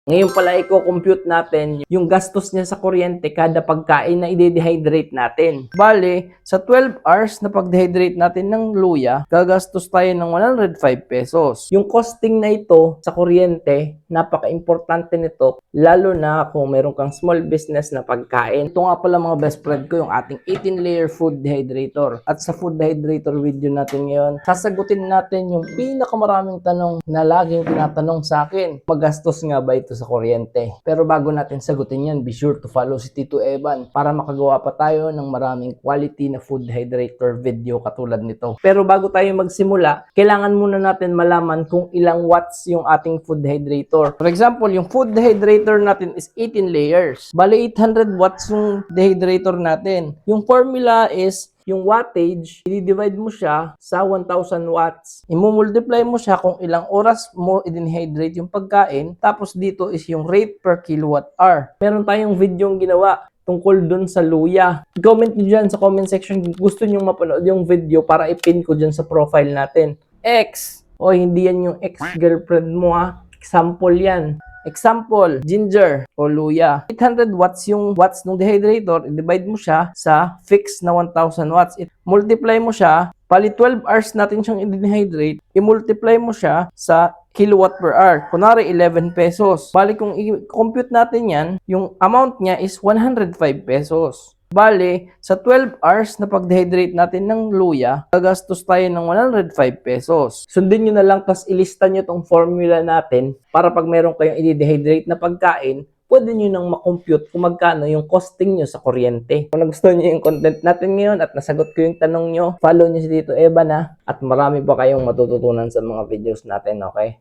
Ngayon pala i-compute natin yung gastos niya sa kuryente kada pagkain na i-dehydrate natin. Bale, sa 12 hours na pag-dehydrate natin ng luya, gagastos tayo ng 105 pesos. Yung costing na ito sa kuryente, napaka-importante nito, lalo na kung meron kang small business na pagkain. Ito nga pala mga best friend ko, yung ating 18-layer food dehydrator. At sa food dehydrator video natin ngayon, sasagutin natin yung pinakamaraming tanong na laging tinatanong sa akin. Magastos nga ba ito sa kuryente? Pero bago natin sagutin yan, be sure to follow si Tito Evan para makagawa pa tayo ng maraming quality na food hydrator video katulad nito. Pero bago tayo magsimula, kailangan muna natin malaman kung ilang watts yung ating food hydrator. For example, yung food dehydrator natin is 18 layers. Bale, 800 watts yung dehydrator natin. Yung formula is yung wattage, i-divide mo siya sa 1,000 watts. I-multiply mo siya kung ilang oras mo i-dehydrate yung pagkain. Tapos dito is yung rate per kilowatt hour. Meron tayong video yung ginawa tungkol dun sa luya. Comment nyo dyan sa comment section kung gusto nyo mapanood yung video para ipin ko dyan sa profile natin. X! O hindi yan yung ex-girlfriend mo ha. Example yan. Example, ginger o luya. 800 watts yung watts ng dehydrator, i-divide mo siya sa fixed na 1,000 watts. Multiply mo siya, pali 12 hours natin siyang i-dehydrate, i-multiply mo siya sa kilowatt per hour. Kunwari, 11 pesos. Bali, kung i-compute natin yan, yung amount niya is 105 pesos. Bale, sa 12 hours na pag-dehydrate natin ng luya, gagastos tayo ng 105 pesos. Sundin nyo na lang, tas ilista nyo tong formula natin para pag meron kayong i-dehydrate na pagkain, pwede nyo nang makompute kung magkano yung costing nyo sa kuryente. Kung nagustuhan nyo yung content natin ngayon at nasagot ko yung tanong nyo, follow nyo si Tito Evan ha, at marami pa kayong matututunan sa mga videos natin, okay?